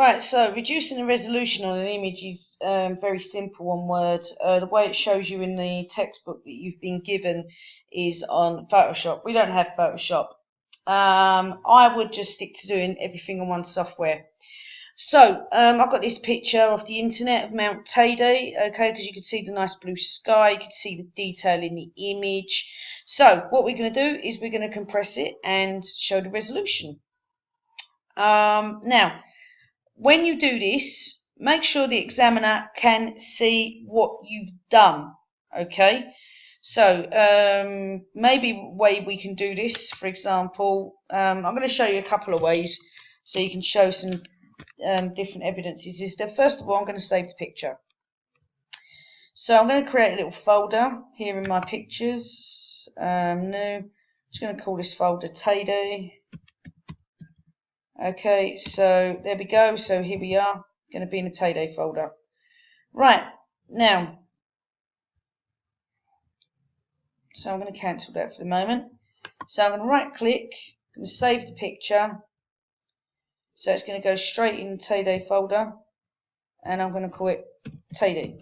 Right, so reducing the resolution on an image is very simple on Word. The way it shows you in the textbook that you've been given is on Photoshop. We don't have Photoshop. I would just stick to doing everything on one software. So I've got this picture off the internet of Mount Teide, okay, because you can see the nice blue sky, you can see the detail in the image. So what we're going to do is we're going to compress it and show the resolution. Now, when you do this, make sure the examiner can see what you've done, okay? So maybe a way we can do this, for example, I'm going to show you a couple of ways so you can show some different evidences. Is that first of all, I'm going to save the picture. So I'm going to create a little folder here in my pictures. New. I'm just going to call this folder Teide. Okay, so there we go. So here we are, going to be in the Teide folder. Right, now, so I'm going to cancel that for the moment. So I'm going to right click, I'm going to save the picture. So it's going to go straight in the Teide folder, and I'm going to call it Teide.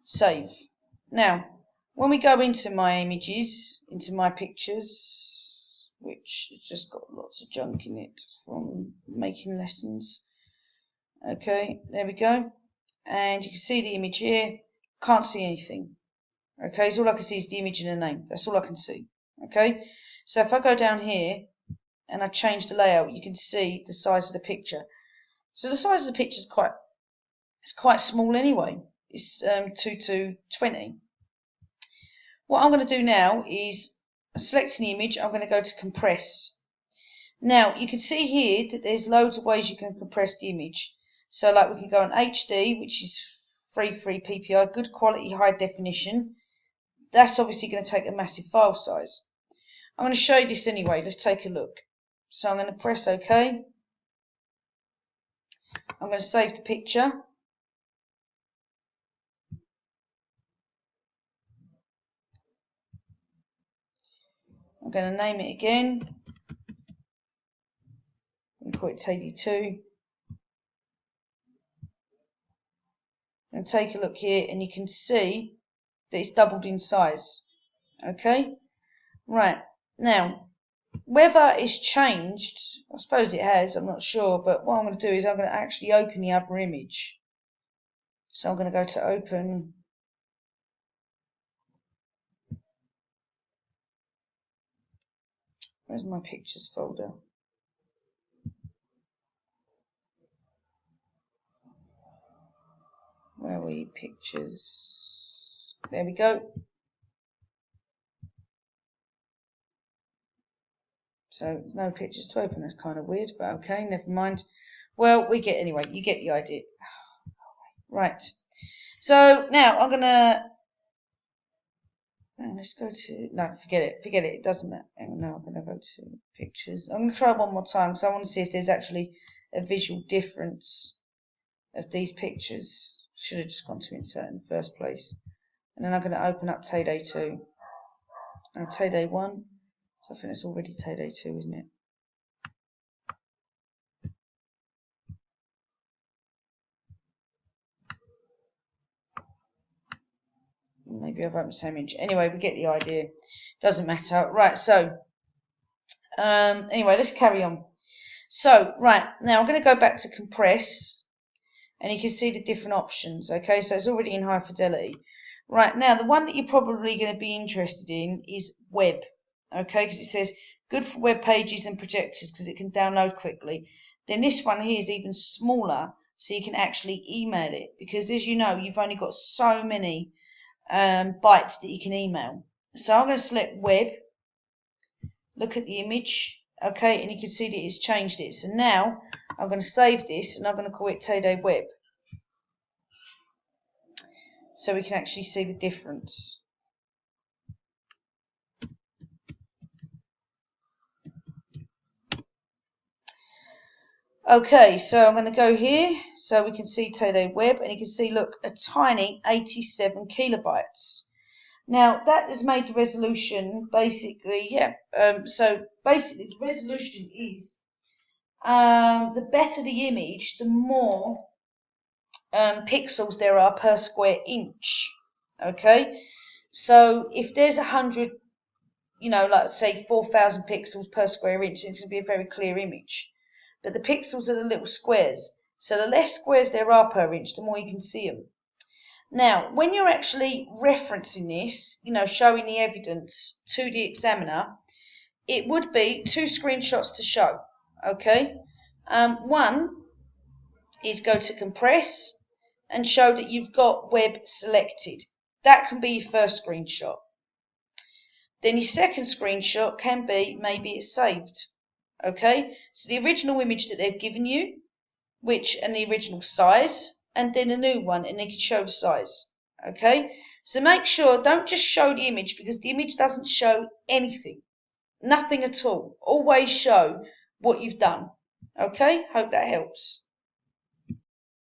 Save. Now, when we go into my images, into my pictures, which has just got lots of junk in it from making lessons. Okay, there we go. And you can see the image here. Can't see anything. Okay, so all I can see is the image and the name. That's all I can see. Okay, so if I go down here and I change the layout, you can see the size of the picture. So the size of the picture is quite small anyway. It's 2:20. What I'm going to do now is, selecting the image, I'm going to go to compress. Now you can see here that there's loads of ways you can compress the image. So like we can go on HD, which is free PPI, good quality, high definition. That's obviously going to take a massive file size. I'm going to show you this anyway. Let's take a look. So I'm going to press OK. I'm going to save the picture. I'm going to name it again. I'm going to call it Teide 2. And take a look here, and you can see that it's doubled in size. Okay, right, now whether it's changed, I suppose it has, I'm not sure, but what I'm going to do is I'm going to actually open the other image. So I'm going to go to open. Where's my pictures folder? Where are we? Pictures. There we go. So no pictures to open. That's kind of weird, but okay, never mind. Well, we get anyway. You get the idea. Right. So now I'm gonna. Let's go to. No, forget it. Forget it. It doesn't matter. No, I'm gonna go to pictures. I'm gonna try one more time because I want to see if there's actually a visual difference of these pictures. Should have just gone to insert in the first place. And then I'm going to open up Teide 2. Now Teide 1. So I think it's already Teide 2, isn't it? Maybe I've opened the same image. Anyway, we get the idea. Doesn't matter. Right, so anyway, let's carry on. So, right, now I'm going to go back to compress. And you can see the different options, okay? So it's already in high fidelity. Right, now the one that you're probably going to be interested in is web, okay? Because it says good for web pages and projectors because it can download quickly. Then this one here is even smaller, so you can actually email it. Because as you know, you've only got so many bytes that you can email. So I'm going to select web, look at the image, okay? And you can see that it's changed it. So now I'm going to save this and I'm going to call it Teide Web. So we can actually see the difference. Okay, so I'm going to go here so we can see Teide Web, and you can see, look, a tiny 87 kilobytes. Now that has made the resolution basically, so basically the resolution is the better the image, the more pixels there are per square inch. Okay, so if there's 100, like say 4,000 pixels per square inch, it's going to be a very clear image. But the pixels are the little squares. So the less squares there are per inch, the more you can see them. Now, when you're actually referencing this, showing the evidence to the examiner, it would be 2 screenshots to show. Okay, one is go to compress and show that you've got web selected. That can be your first screenshot. Then your second screenshot can be maybe it's saved. Okay, so the original image that they've given you, and the original size, and then a new one, and they can show the size. Okay, so make sure, don't just show the image, because the image doesn't show anything, nothing at all. Always show what you've done. Okay, hope that helps.